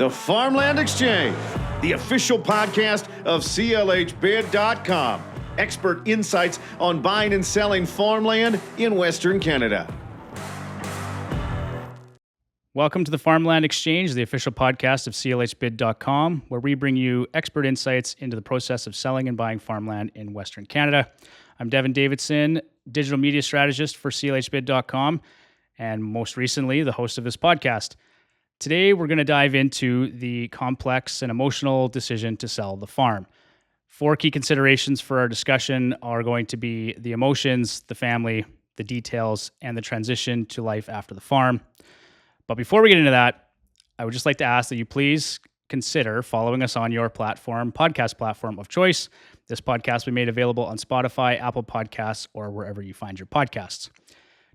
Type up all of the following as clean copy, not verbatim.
the Farmland Exchange, the official podcast of CLHBid.com. Expert insights on buying and selling farmland in Western Canada. Welcome to the Farmland Exchange, the official podcast of CLHBid.com, where we bring you expert insights into the process of selling and buying farmland in Western Canada. I'm Devon Davidson, digital media strategist for CLHBid.com, and most recently, the host of this podcast. Today, we're going to dive into the complex and emotional decision to sell the farm. 4 key considerations for our discussion are going to be the emotions, the family, the details, and the transition to life after the farm. But before we get into that, I would just like to ask that you please consider following us on your podcast platform of choice. This podcast will be made available on Spotify, Apple Podcasts, or wherever you find your podcasts.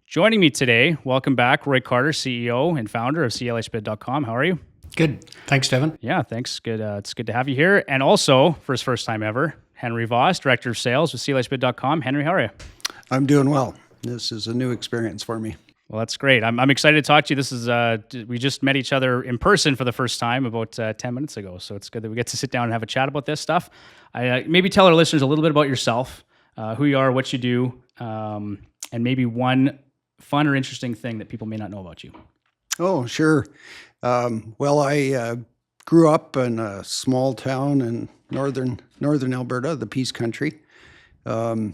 Joining me today, welcome back, Roy Carter, CEO and founder of CLHBid.com. How are you? Good. Thanks, Devon. Yeah, thanks. Good. It's good to have you here. And also, for his first time ever, Henry Vos, Director of Sales with CLHBid.com. Henry, how are you? I'm doing well. This is a new experience for me. Well, that's great. I'm excited to talk to you. This is we just met each other in person for the first time about 10 minutes ago. So it's good that we get to sit down and have a chat about this stuff. Maybe tell our listeners a little bit about yourself, who you are, what you do, and maybe one fun or interesting thing that people may not know about you. Oh, sure. Well, I grew up in a small town in northern Alberta, the Peace Country. The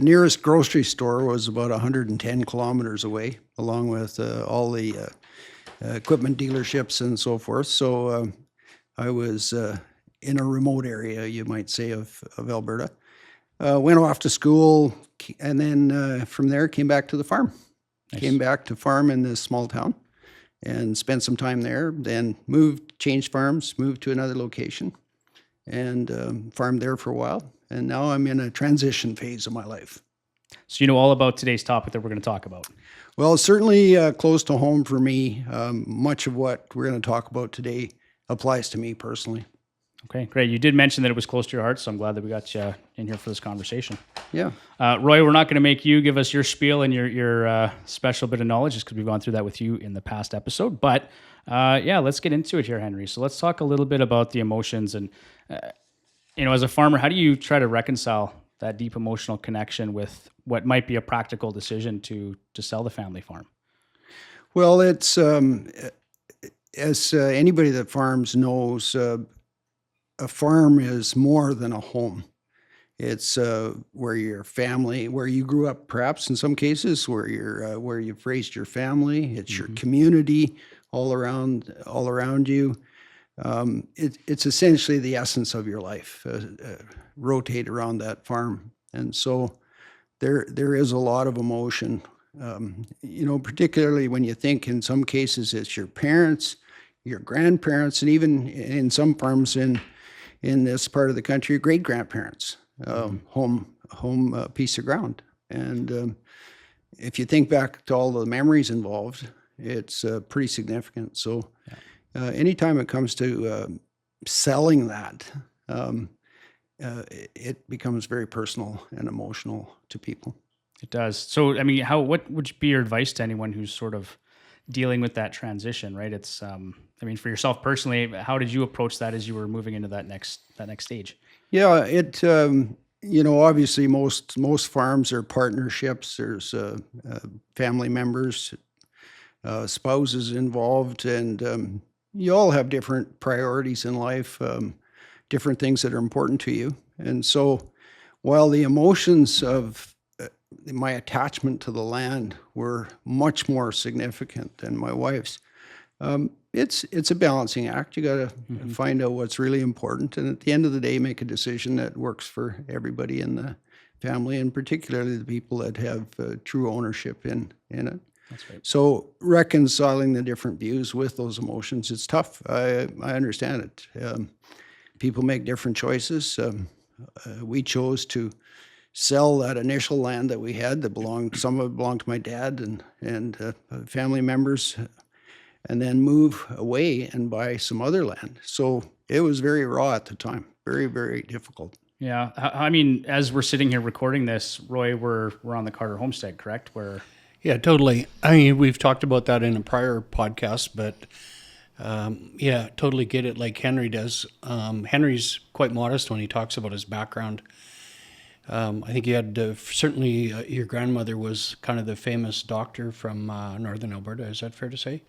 nearest grocery store was about 110 kilometers away, along with all the equipment dealerships and so forth. So I was in a remote area, you might say, of Alberta. Went off to school, and then from there came back to the farm. Nice. Came back to farm in this small town and spent some time there. Then changed farms, moved to another location, and farmed there for a while. And now I'm in a transition phase of my life. So you know all about today's topic that we're going to talk about. Well, it's certainly close to home for me. Much of what we're going to talk about today applies to me personally. Okay, great. You did mention that it was close to your heart, so I'm glad that we got you in here for this conversation. Yeah. Roy, we're not going to make you give us your spiel and your special bit of knowledge, just because we've gone through that with you in the past episode. But let's get into it here, Henry. So let's talk a little bit about the emotions. And, as a farmer, how do you try to reconcile that deep emotional connection with what might be a practical decision to sell the family farm? Well, it's, as anybody that farms knows, a farm is more than a home. It's where your family, where you grew up, perhaps in some cases, where you've raised your family. It's your community all around you. It's essentially the essence of your life, rotate around that farm, and so there is a lot of emotion. Particularly when you think in some cases it's your parents, your grandparents, and even in some farms in this part of the country, great grandparents, home piece of ground. And if you think back to all the memories involved, it's pretty significant. So anytime it comes to selling that, it becomes very personal and emotional to people. It does. So, I mean, what would be your advice to anyone who's sort of dealing with that transition, right? It's, for yourself personally, how did you approach that as you were moving into that next stage? Yeah, obviously most farms are partnerships. There's family members, spouses involved, and you all have different priorities in life, different things that are important to you. And so while the emotions of my attachment to the land were much more significant than my wife's, it's a balancing act. You got to find out what's really important, and at the end of the day, make a decision that works for everybody in the family, and particularly the people that have true ownership in it. That's right. So reconciling the different views with those emotions, it's tough. I understand it. People make different choices. We chose to sell that initial land that we had some of it belonged to my dad and family members, and then move away and buy some other land. So it was very raw at the time, very, very difficult. Yeah. As we're sitting here recording this, Roy, we're on the Carter homestead, correct? Yeah, totally. We've talked about that in a prior podcast, but Yeah, totally get it like Henry does. Henry's quite modest when he talks about his background. I think you had certainly your grandmother was kind of the famous doctor from northern Alberta. Is that fair to say?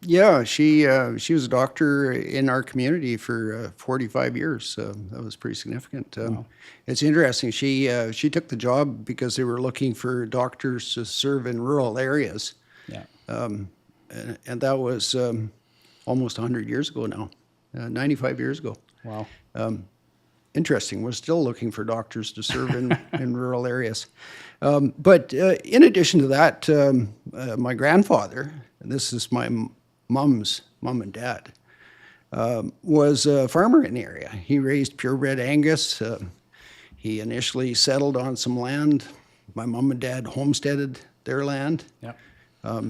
Yeah, she was a doctor in our community for 45 years. That was pretty significant. Wow. It's interesting. She took the job because they were looking for doctors to serve in rural areas. Yeah. And that was almost 100 years ago now, 95 years ago. Wow. Interesting. We're still looking for doctors to serve in rural areas. But in addition to that, my grandfather, and this is my mom's mom and dad, was a farmer in the area. He raised purebred Angus. He initially settled on some land. My mom and dad homesteaded their land. Yeah.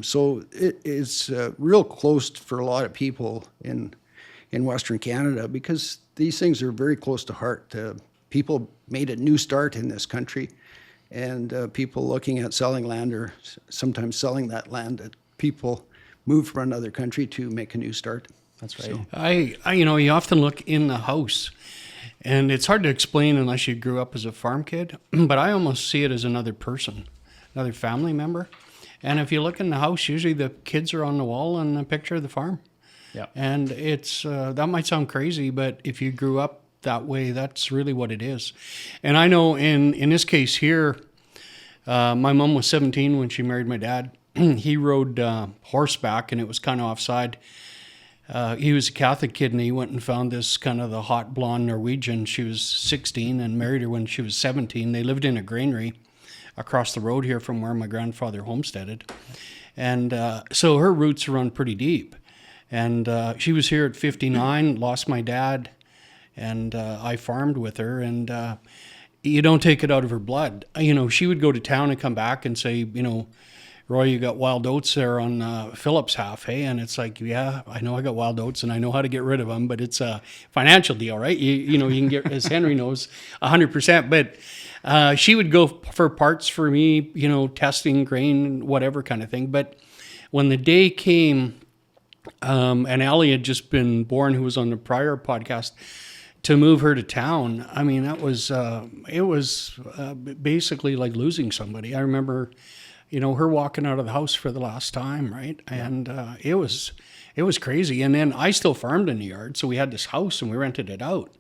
So it is real close for a lot of people in Western Canada because these things are very close to heart. People made a new start in this country, and people looking at selling land or sometimes selling that land that people move from another country to make a new start. That's right. So, I you often look in the house, and it's hard to explain unless you grew up as a farm kid, but I almost see it as another person, another family member. And if you look in the house, usually the kids are on the wall and a picture of the farm. Yeah. And it's that might sound crazy, but if you grew up that way, that's really what it is. And I know in this case here, my mom was 17 when she married my dad. He rode horseback, and it was kind of offside. He was a Catholic kid, and he went and found this kind of the hot blonde Norwegian. She was 16 and married her when she was 17. They lived in a granary across the road here from where my grandfather homesteaded. And so her roots run pretty deep. And she was here at 59, lost my dad, and I farmed with her. And you don't take it out of her blood. You know, she would go to town and come back and say, you know, Roy, you got wild oats there on Philip's half, hey? And it's like, yeah, I know I got wild oats and I know how to get rid of them, but it's a financial deal, right? You know, you can get, as Henry knows, 100%. But she would go for parts for me, you know, testing grain, whatever kind of thing. But when the day came, and Allie had just been born, who was on the prior podcast, to move her to town, I mean, that was, it was basically like losing somebody. I remember, you know, her walking out of the house for the last time, right? And it was crazy. And then I still farmed in the yard, so we had this house and we rented it out.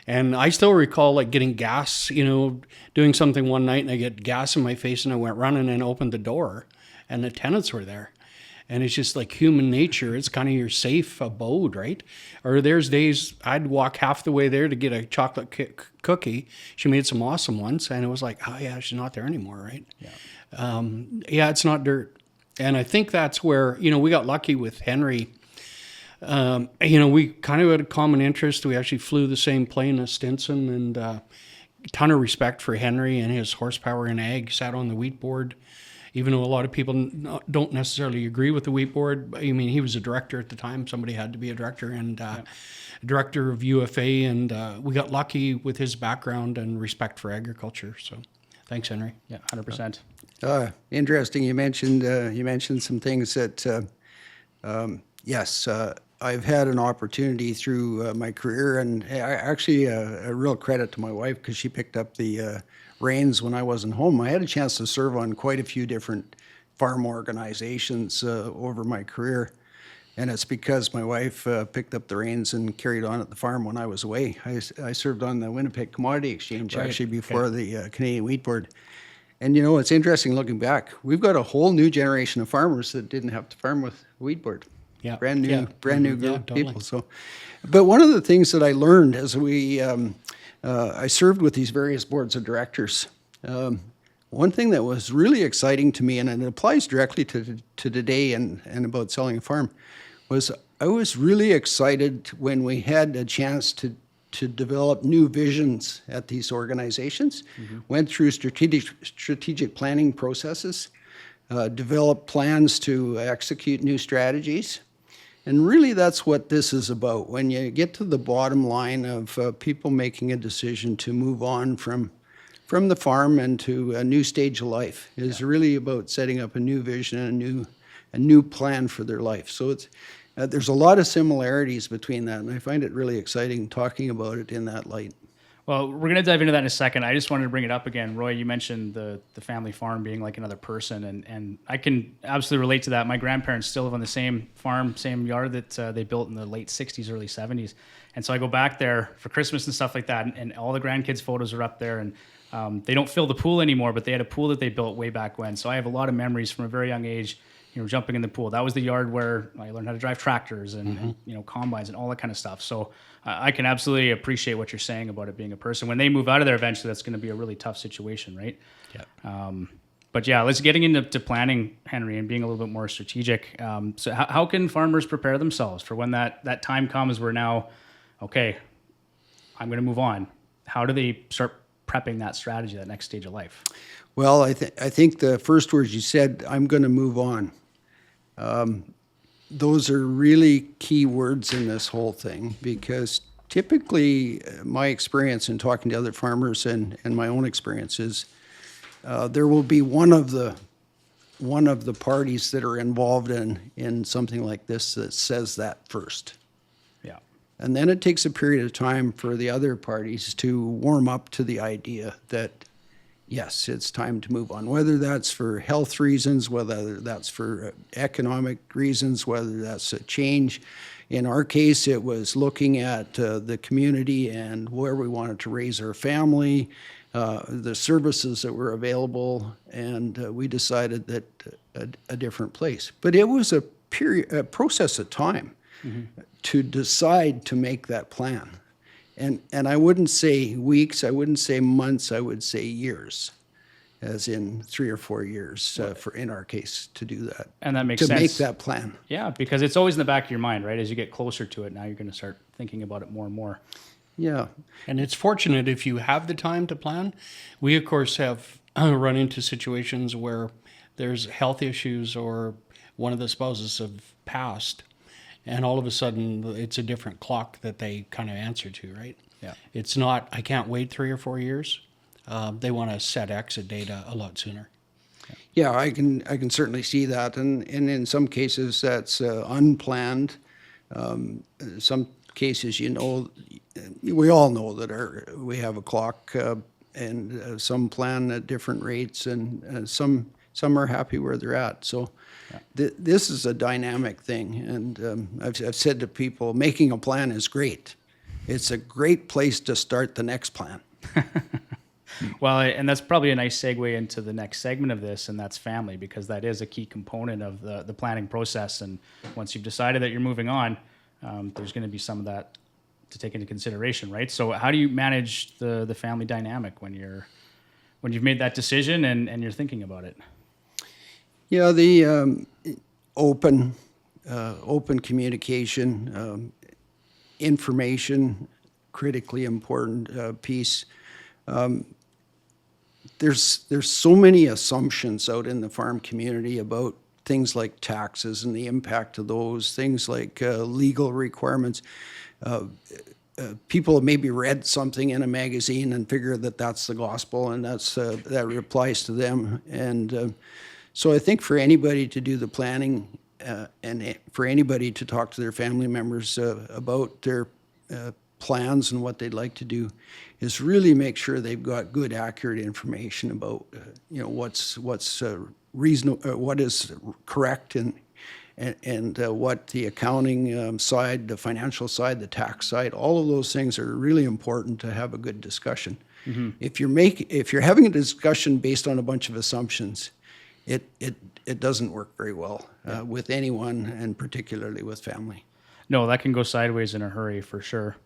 And I still recall like getting gas, you know, doing something one night and I get gas in my face and I went running and opened the door and the tenants were there. And it's just like human nature. It's kind of your safe abode, right? Or there's days I'd walk half the way there to get a chocolate cookie. She made some awesome ones. And it was like, oh yeah, she's not there anymore, right? Yeah. Yeah, it's not dirt. And I think that's where, you know, we got lucky with Henry. You know, we kind of had a common interest. We actually flew the same plane as Stinson, and a ton of respect for Henry and his horsepower in ag. Sat on the wheat board, even though a lot of people don't necessarily agree with the wheat board. I mean, he was a director at the time. Somebody had to be a director, and director of UFA. And we got lucky with his background and respect for agriculture. So thanks, Henry. Yeah, 100%. Interesting. You mentioned some things that, yes, I've had an opportunity through my career, and actually a real credit to my wife because she picked up the reins when I wasn't home. I had a chance to serve on quite a few different farm organizations over my career, and it's because my wife picked up the reins and carried on at the farm when I was away. I served on the Winnipeg Commodity Exchange actually before the Canadian Wheat Board. And you know, it's interesting looking back. We've got a whole new generation of farmers that didn't have to farm with wheat board. Yeah, brand new group of totally. people. So, but one of the things that I learned as I served with these various boards of directors, one thing that was really exciting to me, and it applies directly to today and about selling a farm, was I was really excited when we had a chance to develop new visions at these organizations, went through strategic planning processes, developed plans to execute new strategies. And really that's what this is about. When you get to the bottom line of people making a decision to move on from the farm and to a new stage of life, is really about setting up a new vision and a new plan for their life. So it's There's a lot of similarities between that, and I find it really exciting talking about it in that light. Well, we're going to dive into that in a second. I just wanted to bring it up again. Roy, you mentioned the family farm being like another person, and I can absolutely relate to that. My grandparents still live on the same farm, same yard that they built in the late 60s, early 70s. And so I go back there for Christmas and stuff like that, and all the grandkids' photos are up there. And they don't fill the pool anymore, but they had a pool that they built way back when. So I have a lot of memories from a very young age, jumping in the pool. That was the yard where I learned how to drive tractors and combines and all that kind of stuff. So I can absolutely appreciate what you're saying about it being a person. When they move out of there eventually, that's going to be a really tough situation, right? Yeah. But yeah, let's getting into planning, Henry, and being a little bit more strategic. So how can farmers prepare themselves for when that time comes where now, okay, I'm going to move on? How do they start prepping that strategy, that next stage of life? Well, I think the first words you said, I'm going to move on. Those are really key words in this whole thing, because typically my experience in talking to other farmers and my own experiences, there will be one of the parties that are involved in something like this that says that first. Yeah. And then it takes a period of time for the other parties to warm up to the idea that, yes, it's time to move on, whether that's for health reasons, whether that's for economic reasons, whether that's a change. In our case, it was looking at the community and where we wanted to raise our family, the services that were available, and we decided that a different place. But it was a process of time to decide to make that plan. And I wouldn't say weeks, I wouldn't say months, I would say years, as in 3 or 4 years for in our case to do that. And that makes sense. To make sense. that plan. Yeah, because it's always in the back of your mind, right? As you get closer to it, now you're going to start thinking about it more and more. Yeah. And it's fortunate if you have the time to plan. We, of course, have run into situations where there's health issues or one of the spouses have passed, and all of a sudden it's a different clock that they kind of answer to, right? Yeah. It's not, I can't wait 3 or 4 years. They want to set exit date a lot sooner. Yeah, I can certainly see that, and in some cases that's unplanned. Some cases, we all know that we have a clock, and some plan at different rates, and some are happy where they're at. So this is a dynamic thing, and I've said to people, making a plan is great. It's a great place to start the next plan. Well, and that's probably a nice segue into the next segment of this, and that's family, because that is a key component of the planning process. And once you've decided that you're moving on, there's going to be some of that to take into consideration, right? So how do you manage the family dynamic when you've made that decision and you're thinking about it? Yeah, the open communication, information, critically important piece. There's so many assumptions out in the farm community about things like taxes and the impact of those, things like legal requirements. People have maybe read something in a magazine and figure that that's the gospel and that applies to them. And so I think for anybody to do the planning and for anybody to talk to their family members about their plans and what they'd like to do is really make sure they've got good, accurate information about what's reasonable, what is correct, and what the accounting side, the financial side, the tax side, all of those things are really important to have a good discussion. Mm-hmm. If you're having a discussion based on a bunch of assumptions, it doesn't work very well with anyone, and particularly with family. No, that can go sideways in a hurry for sure.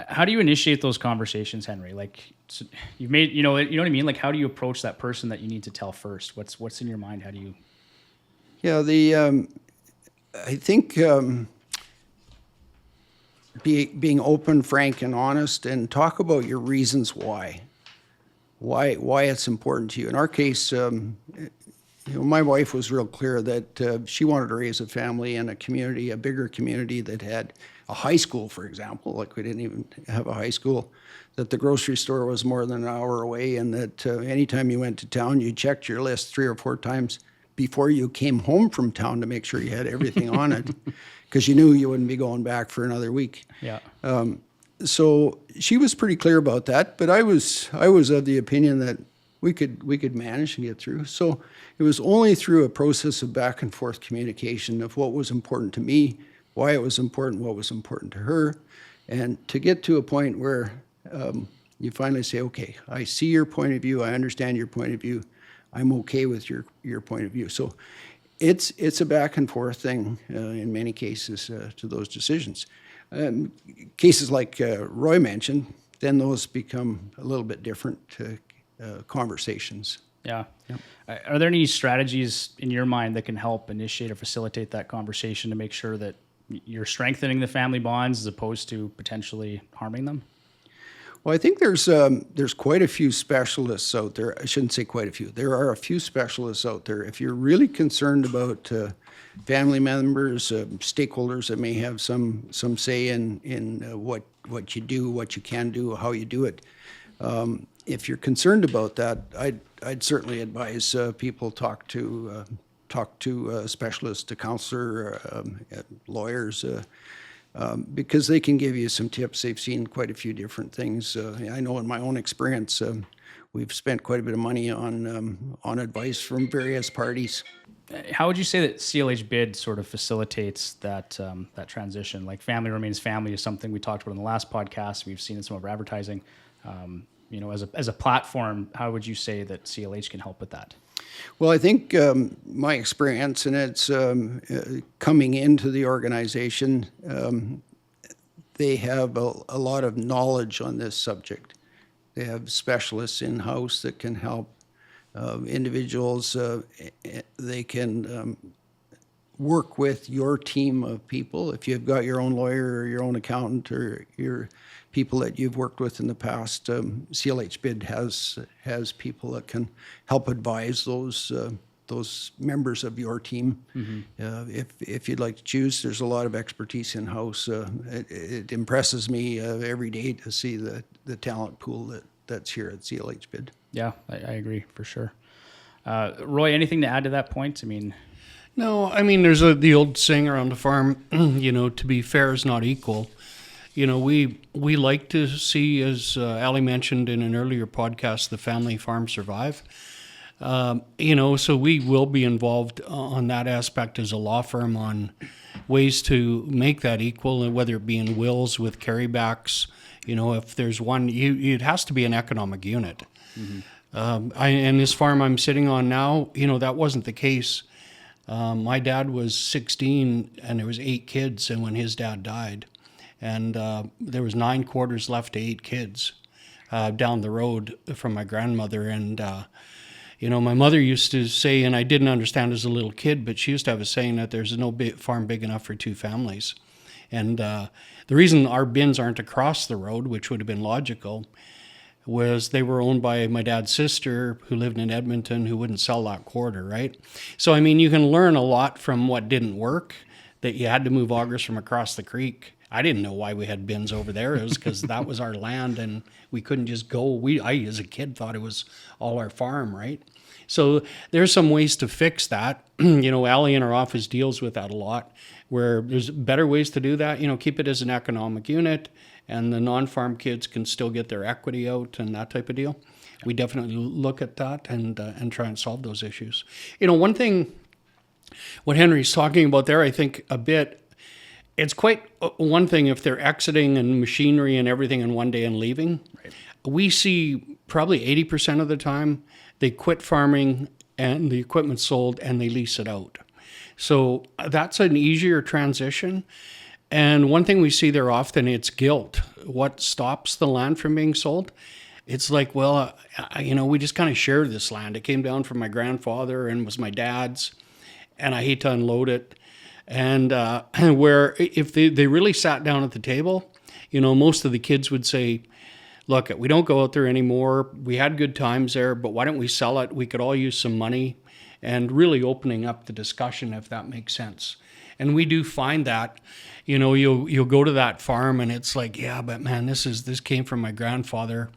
How do you initiate those conversations, Henry? Like, so you've made, you know what I mean? Like, how do you approach that person that you need to tell first? What's in your mind? How do you? Yeah, I think being open, frank, and honest, and talk about your reasons why it's important to you. In our case, my wife was real clear that she wanted to raise a family in a community, a bigger community that had a high school, for example. Like, we didn't even have a high school, that the grocery store was more than an hour away, and that anytime you went to town, you checked your list 3 or 4 times before you came home from town to make sure you had everything on it, because you knew you wouldn't be going back for another week. Yeah. So she was pretty clear about that, but I was of the opinion that we could manage and get through. So it was only through a process of back and forth communication of what was important to me, why it was important, what was important to her, and to get to a point where you finally say, okay, I see your point of view, I understand your point of view, I'm okay with your point of view. So it's a back and forth thing in many cases to those decisions. Cases like Roy mentioned, then those become a little bit different conversations. Yeah. Yep. Are there any strategies in your mind that can help initiate or facilitate that conversation to make sure that you're strengthening the family bonds as opposed to potentially harming them? Well, I think there's quite a few specialists out there. I shouldn't say quite a few. There are a few specialists out there. If you're really concerned about family members, stakeholders that may have some say in what you do, what you can do, how you do it. If you're concerned about that, I'd certainly advise people talk to a specialist, a counselor, lawyers, because they can give you some tips. They've seen quite a few different things. I know in my own experience, we've spent quite a bit of money on advice from various parties. How would you say that CLHBid sort of facilitates that transition? Like family remains family is something we talked about in the last podcast. We've seen in some of our advertising. As a platform, how would you say that CLH can help with that? Well, I think my experience, and it's coming into the organization, they have a lot of knowledge on this subject. They have specialists in-house that can help individuals. They can work with your team of people. If you've got your own lawyer or your own accountant or your people that you've worked with in the past, CLHBid has people that can help advise those members of your team. Mm-hmm. If you'd like to choose, there's a lot of expertise in-house. It impresses me every day to see the talent pool that's here at CLHBid. Yeah, I agree for sure. Roy, anything to add to that point? I mean... No, I mean, there's the old saying around the farm, to be fair is not equal. We like to see, as Ali mentioned in an earlier podcast, the family farm survive. So we will be involved on that aspect as a law firm on ways to make that equal, and whether it be in wills with carrybacks. If there's one, it has to be an economic unit. Mm-hmm. And this farm I'm sitting on now, that wasn't the case. My dad was 16 and there was 8 kids, and when his dad died, and there was 9 quarters left to 8 kids down the road from my grandmother. And my mother used to say, and I didn't understand as a little kid, but she used to have a saying that there's no farm big enough for 2 families. And the reason our bins aren't across the road, which would have been logical, was they were owned by my dad's sister who lived in Edmonton, who wouldn't sell that quarter, right? So, I mean, you can learn a lot from what didn't work, that you had to move augers from across the creek. I didn't know why we had bins over there. It was because that was our land and we couldn't just go. I, as a kid, thought it was all our farm, right? So there's some ways to fix that. Ali in our office deals with that a lot, where there's better ways to do that. Keep it as an economic unit, and the non-farm kids can still get their equity out and that type of deal. We definitely look at that and try and solve those issues. One thing, what Henry's talking about there, I think a bit, it's quite one thing if they're exiting and machinery and everything in one day and leaving. Right. We see probably 80% of the time they quit farming and the equipment's sold and they lease it out. So that's an easier transition. And one thing we see there often, it's guilt. What stops the land from being sold? It's like, well, we just kind of share this land. It came down from my grandfather and was my dad's, and I hate to unload it. And where if they really sat down at the table, most of the kids would say, look, we don't go out there anymore. We had good times there, but why don't we sell it? We could all use some money, and really opening up the discussion, if that makes sense. And we do find that, you'll go to that farm and it's like, yeah, but man, this came from my grandfather,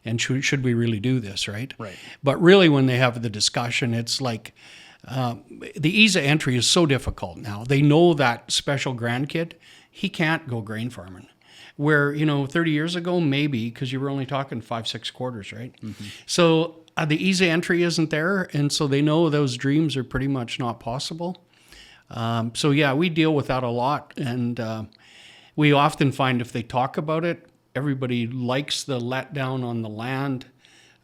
and should we really do this, right? Right. But really, when they have the discussion, it's like, the ease of entry is so difficult now. They know that special grandkid, he can't go grain farming. Where, 30 years ago, maybe, because you were only talking 5-6 quarters, right? Mm-hmm. So the ease of entry isn't there, and so they know those dreams are pretty much not possible. So yeah, we deal with that a lot, and we often find if they talk about it, everybody likes the letdown on the land,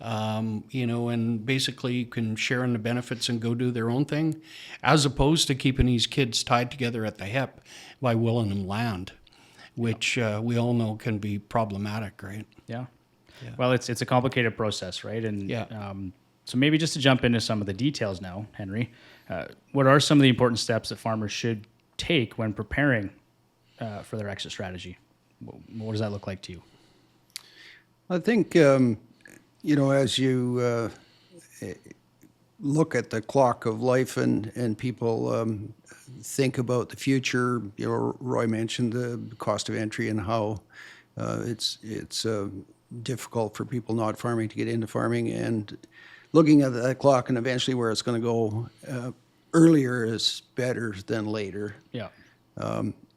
and basically can share in the benefits and go do their own thing, as opposed to keeping these kids tied together at the hip by willing them land, which we all know can be problematic, right? Yeah. Well, it's a complicated process, right? And so maybe just to jump into some of the details now, Henry, what are some of the important steps that farmers should take when preparing for their exit strategy? What does that look like to you? I think, as you look at the clock of life and people think about the future, Roy mentioned the cost of entry and how it's difficult for people not farming to get into farming, and looking at that clock and eventually where it's going to go, earlier is better than later. Yeah.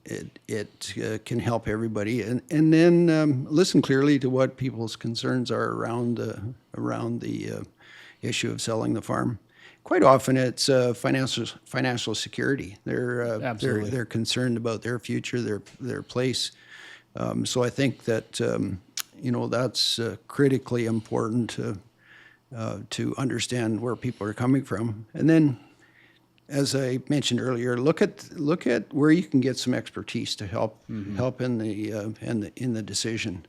It can help everybody, and then listen clearly to what people's concerns are around the issue of selling the farm. Quite often, it's financial security. They're concerned about their future, their place. So I think that that's critically important to understand where people are coming from, and then, as I mentioned earlier, look at where you can get some expertise to help in the decision.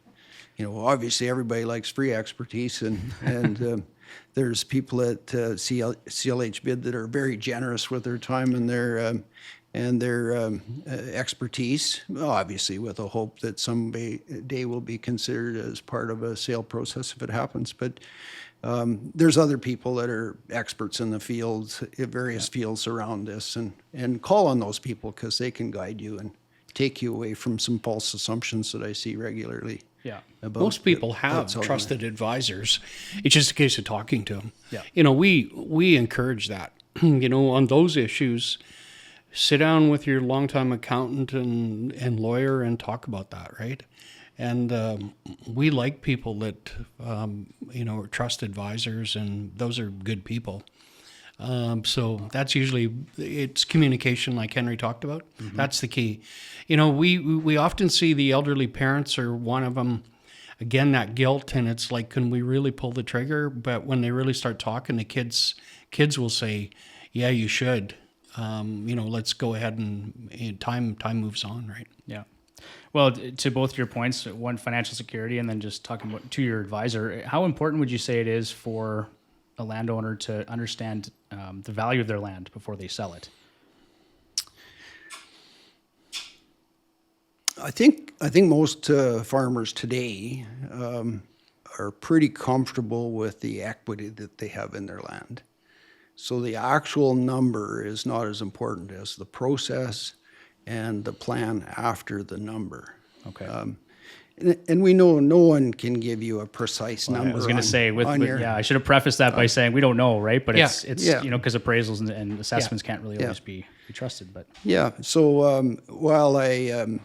Obviously everybody likes free expertise, and there's people at CLHBid that are very generous with their time and their expertise. Obviously, with a hope that someday will be considered as part of a sale process if it happens, but. There's other people that are experts in the fields, various fields around this, and call on those people because they can guide you and take you away from some false assumptions that I see regularly. Yeah. Most people have trusted advisors. It's just a case of talking to them. Yeah. We encourage that. On those issues, sit down with your longtime accountant and lawyer and talk about that, right? And we like people that, are trust advisors, and those are good people. So that's usually, it's communication like Henry talked about. Mm-hmm. That's the key. We often see the elderly parents or one of them, again, that guilt, and it's like, can we really pull the trigger? But when they really start talking, the kids will say, yeah, you should. Let's go ahead and time moves on, right? Yeah. Well, to both your points, one, financial security, and then just talking about to your advisor, how important would you say it is for a landowner to understand the value of their land before they sell it? I think most farmers today are pretty comfortable with the equity that they have in their land. So the actual number is not as important as the process and the plan after the number. Okay. And we know no one can give you a precise number. I was going to say, I should have prefaced that by saying we don't know, right? But it's because appraisals and assessments can't really always be trusted. But so while I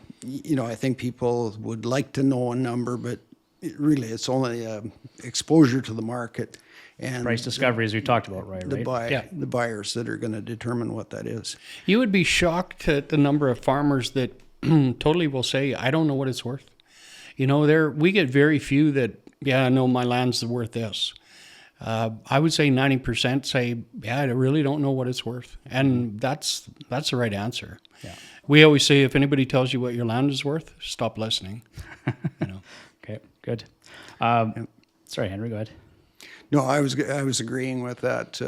think people would like to know a number, but it's only exposure to the market and price discovery, as we talked about, right? The buyers that are going to determine what that is. You would be shocked at the number of farmers that totally will say, I don't know what it's worth. We get very few that, no, my land's worth this. I would say 90% say, I really don't know what it's worth. And that's the right answer. Yeah. We always say, if anybody tells you what your land is worth, stop listening. Okay, good. Sorry, Henry, go ahead. No, I was agreeing with that.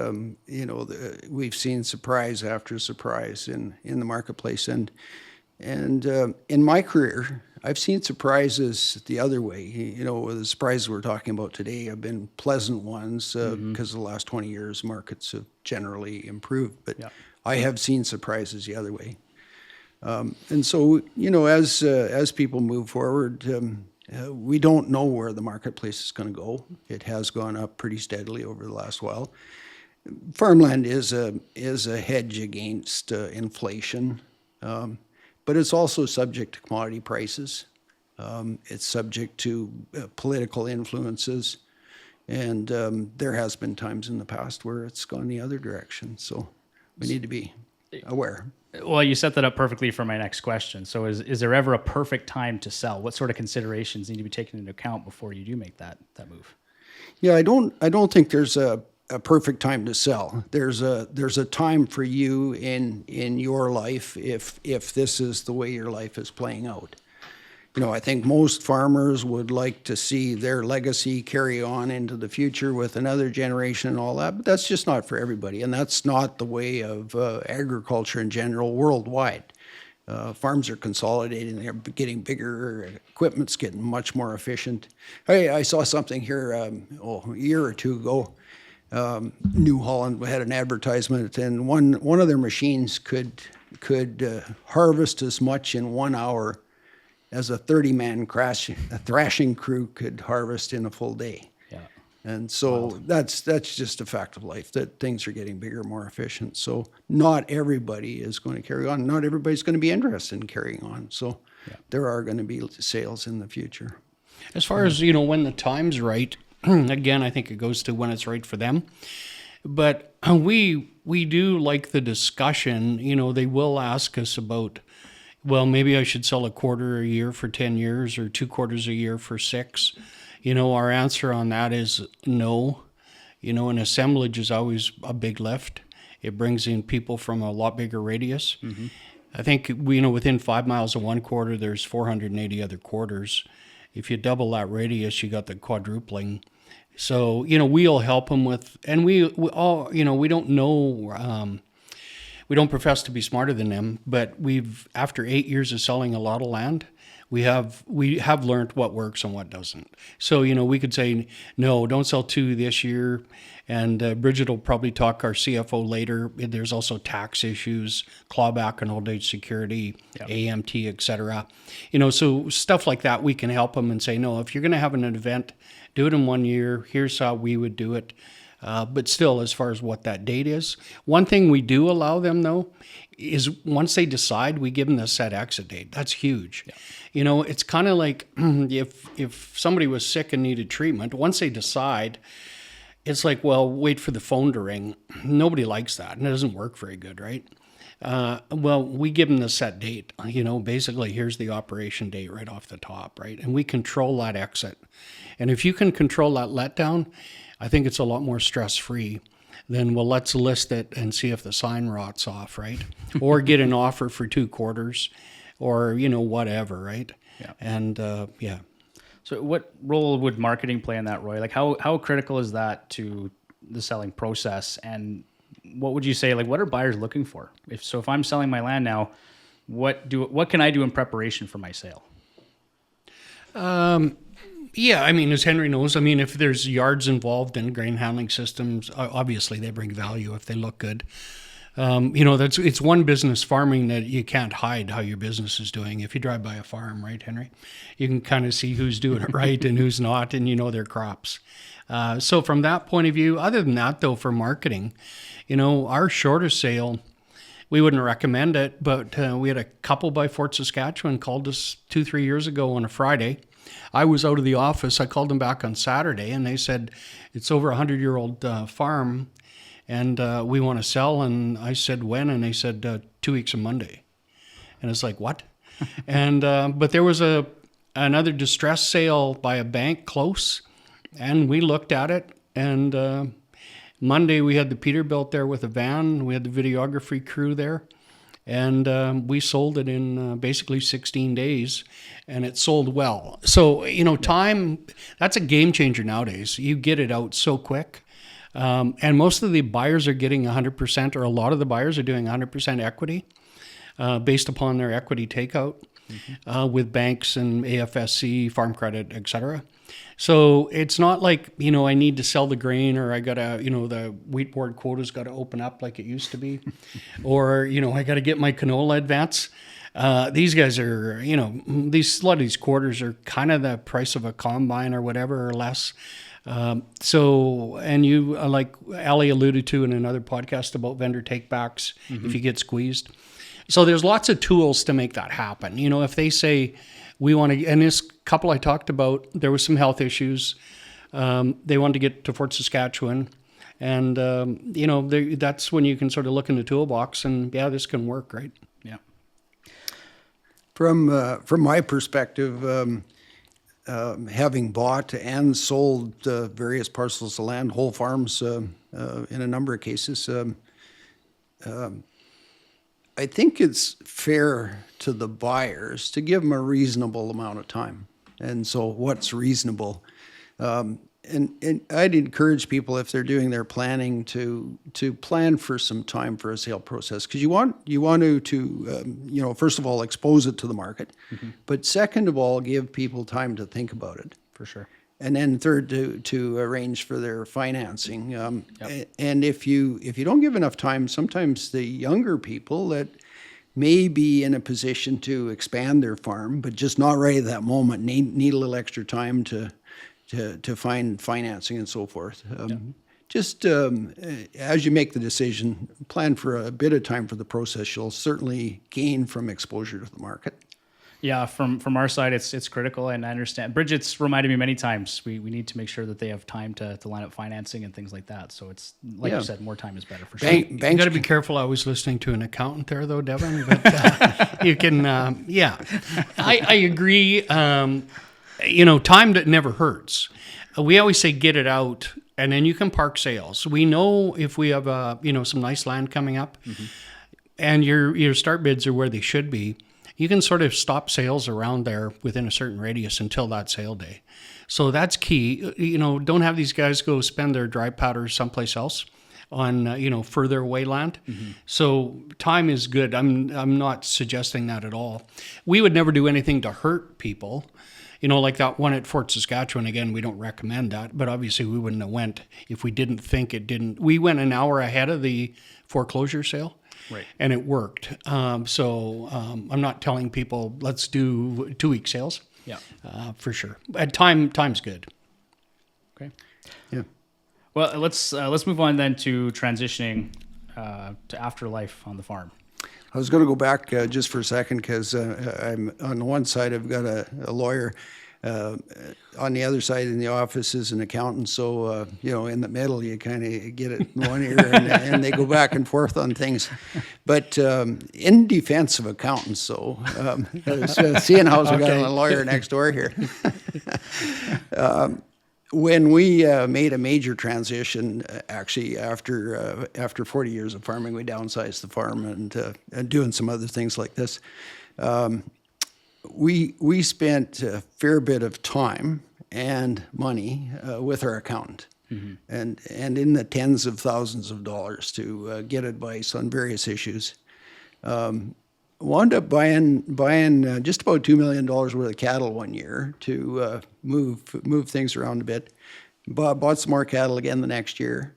We've seen surprise after surprise in the marketplace, and in my career, I've seen surprises the other way. The surprises we're talking about today have been pleasant ones because the last 20 years markets have generally improved. But I have seen surprises the other way, and so as people move forward. We don't know where the marketplace is going to go. It has gone up pretty steadily over the last while. farmland is a hedge against inflation, but it's also subject to commodity prices. It's subject to political influences, and there has been times in the past where it's gone the other direction. So we need to be aware. Well, you set that up perfectly for my next question. So is there ever a perfect time to sell? What sort of considerations need to be taken into account before you do make that move? Yeah, I don't think there's a perfect time to sell. There's a time for you in your life if this is the way your life is playing out. I think most farmers would like to see their legacy carry on into the future with another generation and all that, but that's just not for everybody, and that's not the way of agriculture in general worldwide. Farms are consolidating, they're getting bigger, equipment's getting much more efficient. I saw something here a year or two ago. New Holland had an advertisement, and one of their machines could harvest as much in 1 hour as a 30-man thrashing crew could harvest in a full day. Yeah. And so that's just a fact of life, that things are getting bigger, more efficient. So not everybody is going to carry on. Not everybody's going to be interested in carrying on. So there are going to be sales in the future. As far as, when the time's right, again, I think it goes to when it's right for them. But we do like the discussion. They will ask us about, well, maybe I should sell a quarter a year for 10 years or 2 quarters a year for 6. Our answer on that is no. An assemblage is always a big lift. It brings in people from a lot bigger radius. Mm-hmm. I think, within 5 miles of one quarter, there's 480 other quarters. If you double that radius, you got the quadrupling. So, we'll help them with, and we all, we don't know, we don't profess to be smarter than them, but after 8 years of selling a lot of land, we have learned what works and what doesn't. So, we could say, no, don't sell 2 this year. And Bridget will probably talk, our CFO, later. There's also tax issues, clawback on old age security, AMT, et cetera. So stuff like that, we can help them and say, no, if you're going to have an event, do it in 1 year. Here's how we would do it. But still, as far as what that date is, one thing we do allow them, though, is once they decide, we give them the set exit date. That's huge. Yeah. It's kind of like if somebody was sick and needed treatment, once they decide, it's like, well, wait for the phone to ring. Nobody likes that, and it doesn't work very good, right? Well, we give them the set date. Basically, here's the operation date right off the top, right? And we control that exit. And if you can control that letdown, I think it's a lot more stress-free than, well, let's list it and see if the sign rots off, right? Or get an offer for 2 quarters or, whatever, right? Yeah. And, So what role would marketing play in that, Roy? Like how critical is that to the selling process? And what would you say, like, what are buyers looking for? If I'm selling my land now, what can I do in preparation for my sale? Yeah, as Henry knows, if there's yards involved in grain handling systems, obviously they bring value if they look good. It's one business, farming, that you can't hide how your business is doing. If you drive by a farm, right, Henry, you can kind of see who's doing it right and who's not, and their crops. So from that point of view, other than that, though, for marketing, our shortest sale, we wouldn't recommend it, but we had a couple by Fort Saskatchewan called us 2-3 years ago on a Friday. I was out of the office. I called them back on Saturday, and they said, it's over 100-year-old farm, and we want to sell. And I said, when? And they said, 2 weeks on Monday. And it's like, what? And but there was another distress sale by a bank close, and we looked at it. And Monday we had the Peterbilt there with a van. We had the videography crew there. And we sold it in basically 16 days, and it sold well. So, time, that's a game changer nowadays. You get it out so quick. And most of the buyers are getting 100%, or a lot of the buyers are doing 100% equity based upon their equity takeout with banks and AFSC, Farm Credit, et cetera. So it's not like, I need to sell the grain, or I got to, the wheat board quota's got to open up like it used to be, or, I got to get my canola advance. These guys are, a lot of these quarters are kind of the price of a combine or whatever, or less. So, and you, like Ali alluded to in another podcast about vendor takebacks, if you get squeezed. So there's lots of tools to make that happen. You know, if they say we want to, and this couple I talked about, there was some health issues. They wanted to get to Fort Saskatchewan. And, you know, that's when you can sort of look in the toolbox and, yeah, this can work, right? Yeah. From my perspective, having bought and sold various parcels of land, whole farms in a number of cases, I think it's fair to the buyers to give them a reasonable amount of time. And so what's reasonable? And I'd encourage people, if they're doing their planning, to plan for some time for a sale process, because you want to first of all expose it to the market, but second of all give people time to think about it. For sure. And then third, to arrange for their financing. And if you don't give enough time, sometimes the younger people that may be in a position to expand their farm, but just not right at that moment, need a little extra time to find financing and so forth. Just as you make the decision, plan for a bit of time for the process. You'll certainly gain from exposure to the market. Yeah, from our side, it's critical, and I understand. Bridget's reminded me many times we need to make sure that they have time to line up financing and things like that. So it's like you said, more time is better for sure. You got to be careful always listening to an accountant there, though, Devon. But you can, I agree. Time that never hurts. We always say get it out, and then you can park sales. We know if we have some nice land coming up, and your start bids are where they should be, you can sort of stop sales around there within a certain radius until that sale day. So that's key. Don't have these guys go spend their dry powder someplace else on further away land. So time is good. I'm not suggesting that at all. We would never do anything to hurt people. Like that one at Fort Saskatchewan, again, we don't recommend that, but obviously we wouldn't have went if we didn't think it didn't. We went an hour ahead of the foreclosure sale, right, and it worked. So I'm not telling people, let's do 2-week sales. Yeah, for sure. At time's good. Okay. Yeah. Well, let's move on then to transitioning to afterlife on the farm. I was going to go back just for a second because I'm on the one side I've got a lawyer, on the other side in the office is an accountant. So in the middle you kind of get it in one ear and they go back and forth on things. But in defense of accountants, seeing how we got a lawyer next door here. When we made a major transition, actually after 40 years of farming, we downsized the farm and doing some other things like this. We spent a fair bit of time and money with our accountant, and in the tens of thousands of dollars to get advice on various issues. Wound up buying just about $2 million worth of cattle one year to move things around a bit. Bought some more cattle again the next year,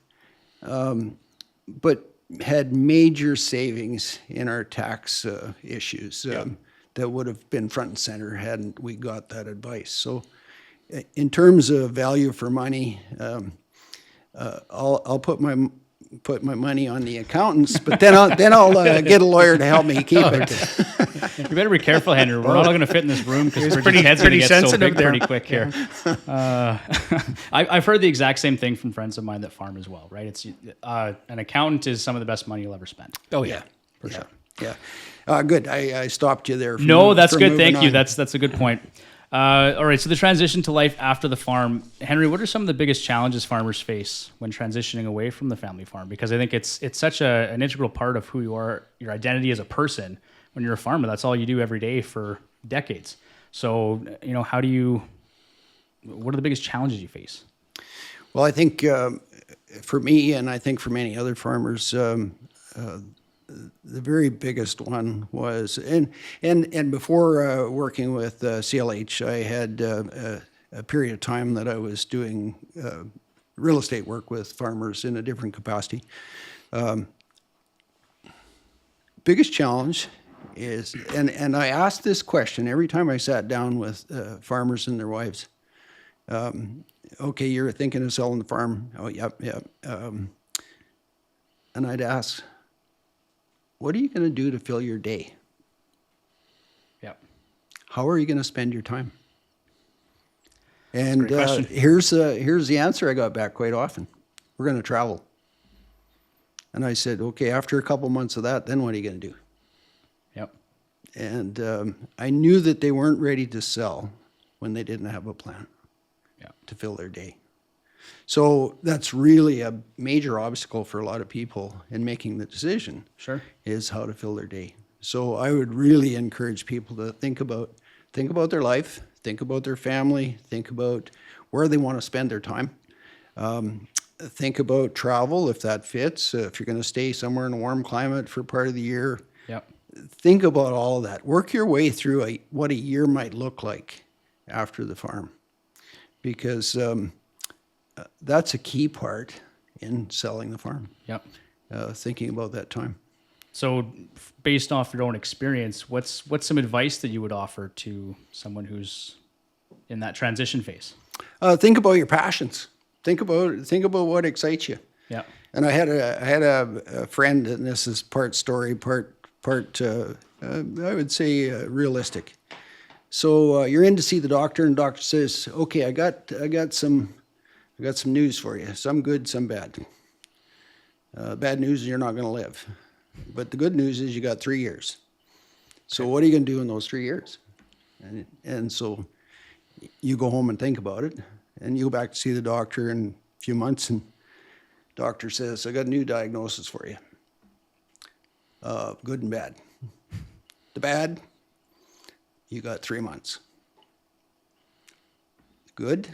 but had major savings in our tax issues that would have been front and center hadn't we got that advice. So, in terms of value for money, I'll put my money on the accountants, but then I'll get a lawyer to help me keep it. You better be careful, Henry. We're not all going to fit in this room because Bridget's head's going to get so big pretty quick here. I've heard the exact same thing from friends of mine that farm as well, right? It's an accountant is some of the best money you'll ever spend. Oh yeah, for sure. Yeah, good. I stopped you there. No, that's good. Thank you. That's a good point. All right, so the transition to life after the farm. Henry, what are some of the biggest challenges farmers face when transitioning away from the family farm? Because I think it's such an integral part of who you are, your identity as a person. When you're a farmer, that's all you do every day for decades. So, what are the biggest challenges you face? Well, I think for me, and I think for many other farmers, the very biggest one was, and before working with CLH, I had a period of time that I was doing real estate work with farmers in a different capacity. Biggest challenge is, and I asked this question every time I sat down with farmers and their wives, okay, you're thinking of selling the farm. Oh, yep. And I'd ask, what are you going to do to fill your day? Yep. How are you going to spend your time? And great question. here's the answer I got back quite often. We're going to travel. And I said, okay, after a couple months of that, then what are you going to do? Yep. And I knew that they weren't ready to sell when they didn't have a plan to fill their day. So that's really a major obstacle for a lot of people in making the decision. Sure. Is how to fill their day. So I would really encourage people to think about their life, think about their family, think about where they want to spend their time. Think about travel if that fits. If you're going to stay somewhere in a warm climate for part of the year, think about all of that. Work your way through what a year might look like after the farm, because that's a key part in selling the farm. Yep. Thinking about that time. So, based off your own experience, what's some advice that you would offer to someone who's in that transition phase? Think about your passions. Think about what excites you. Yeah. And I had a friend, and this is part story, part I would say realistic. So you're in to see the doctor, and the doctor says, "Okay, I got some news for you. Some good, some bad. Bad news is you're not going to live, but the good news is you got 3 years. So what are you going to do in those 3 years?" And so you go home and think about it, and you go back to see the doctor in a few months, and the doctor says, "I got a new diagnosis for you. Good and bad. The bad, you got 3 months. Good,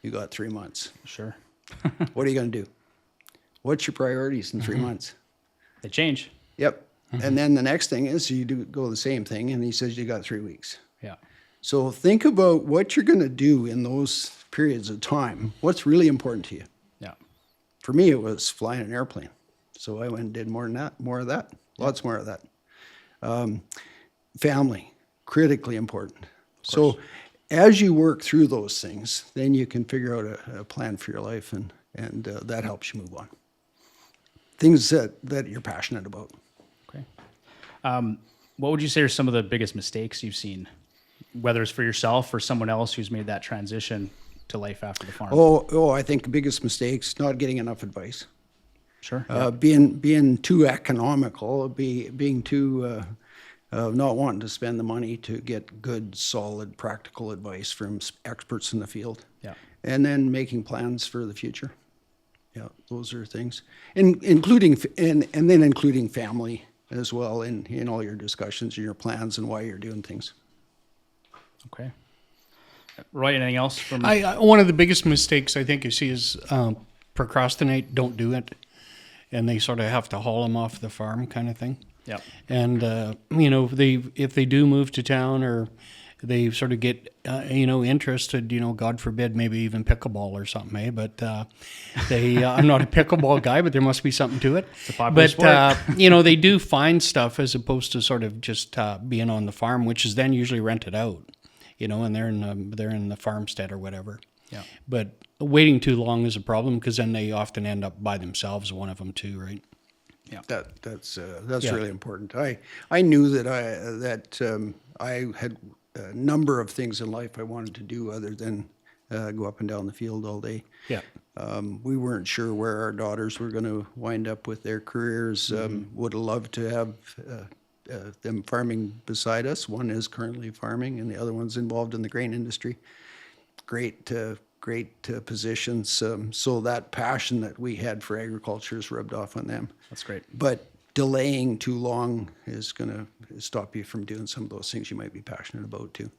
you got 3 months. Sure. What are you going to do? What's your priorities in 3 months?" They change. Yep. And then the next thing is you go the same thing, and he says you got 3 weeks. Yeah. So think about what you're going to do in those periods of time. What's really important to you? Yeah. For me, it was flying an airplane. So I went and did more of that, lots more of that. Family, critically important. So as you work through those things, then you can figure out a plan for your life, and that helps you move on. Things that you're passionate about. Okay. What would you say are some of the biggest mistakes you've seen, whether it's for yourself or someone else who's made that transition to life after the farm? I think the biggest mistake's not getting enough advice. Sure. Being too economical, being too not wanting to spend the money to get good, solid, practical advice from experts in the field. Yeah. And then making plans for the future. Yeah, those are things, including family as well in all your discussions and your plans and why you're doing things. Okay. Roy, anything else from? One of the biggest mistakes I think you see is procrastinate, don't do it, and they sort of have to haul them off the farm, kind of thing. Yeah. And if they do move to town, or they sort of get interested, God forbid, maybe even pickleball or something, eh? But I'm not a pickleball guy, but there must be something to it. It's a popular sport. They do find stuff as opposed to sort of just being on the farm, which is then usually rented out, and they're in the farmstead or whatever. Yeah. But waiting too long is a problem, because then they often end up by themselves, one of them too, right? Yeah. That's really important. I knew that I had a number of things in life I wanted to do other than go up and down the field all day. Yeah. We weren't sure where our daughters were going to wind up with their careers. Would have loved to have them farming beside us. One is currently farming, and the other one's involved in the grain industry. Great positions. So that passion that we had for agriculture is rubbed off on them. That's great. But delaying too long is going to stop you from doing some of those things you might be passionate about too.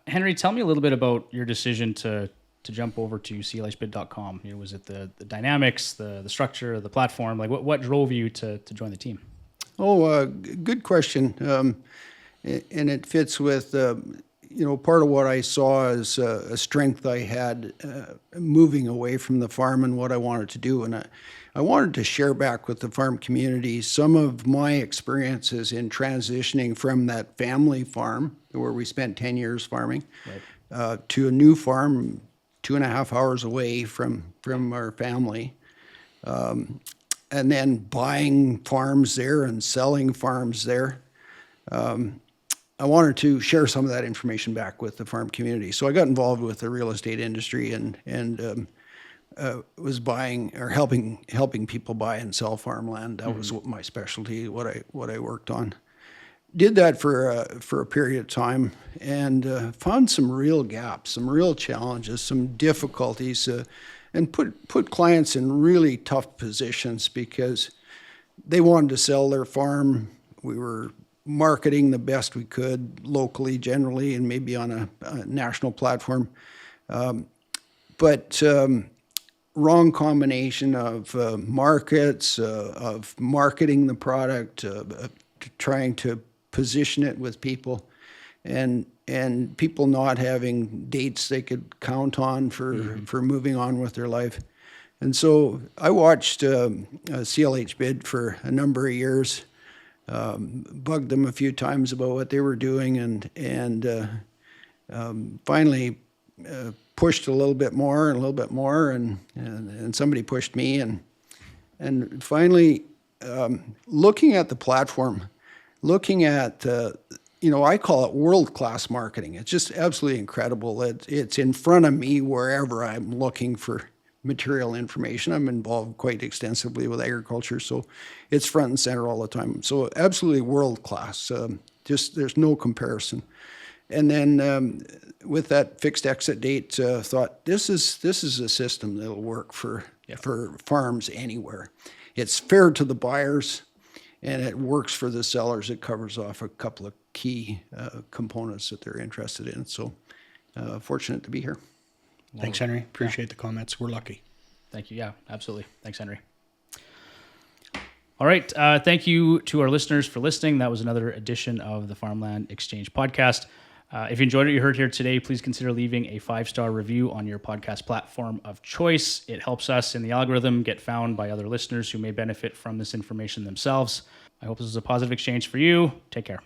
Henry, tell me a little bit about your decision to jump over to CLHBid.com. Was it the dynamics, the structure, the platform? Like what drove you to join the team? Good question. And it fits with, part of what I saw as a strength I had moving away from the farm and what I wanted to do. And I wanted to share back with the farm community some of my experiences in transitioning from that family farm where we spent 10 years farming to a new farm 2.5 hours away from our family. And then buying farms there and selling farms there. I wanted to share some of that information back with the farm community. So I got involved with the real estate industry and was buying or helping people buy and sell farmland. That was my specialty, what I worked on. Did that for a period of time and found some real gaps, some real challenges, some difficulties, and put clients in really tough positions because they wanted to sell their farm. We were marketing the best we could locally, generally, and maybe on a national platform. But wrong combination of markets, of marketing the product, trying to position it with people, and people not having dates they could count on for moving on with their life. And so I watched CLHBid for a number of years, bugged them a few times about what they were doing, and finally pushed a little bit more and a little bit more, and somebody pushed me, and finally looking at the platform, looking at I call it world-class marketing. It's just absolutely incredible. It's in front of me wherever I'm looking for material information. I'm involved quite extensively with agriculture, so it's front and center all the time. So absolutely world-class. Just there's no comparison. And then with that fixed exit date, thought this is a system that'll work for farms anywhere. It's fair to the buyers, and it works for the sellers. It covers off a couple of key components that they're interested in. So fortunate to be here. Thanks, Henry. Appreciate the comments. We're lucky. Thank you. Yeah, absolutely. Thanks, Henry. All right. Thank you to our listeners for listening. That was another edition of the Farmland Exchange podcast. If you enjoyed what you heard here today, please consider leaving a 5-star review on your podcast platform of choice. It helps us in the algorithm get found by other listeners who may benefit from this information themselves. I hope this is a positive exchange for you. Take care.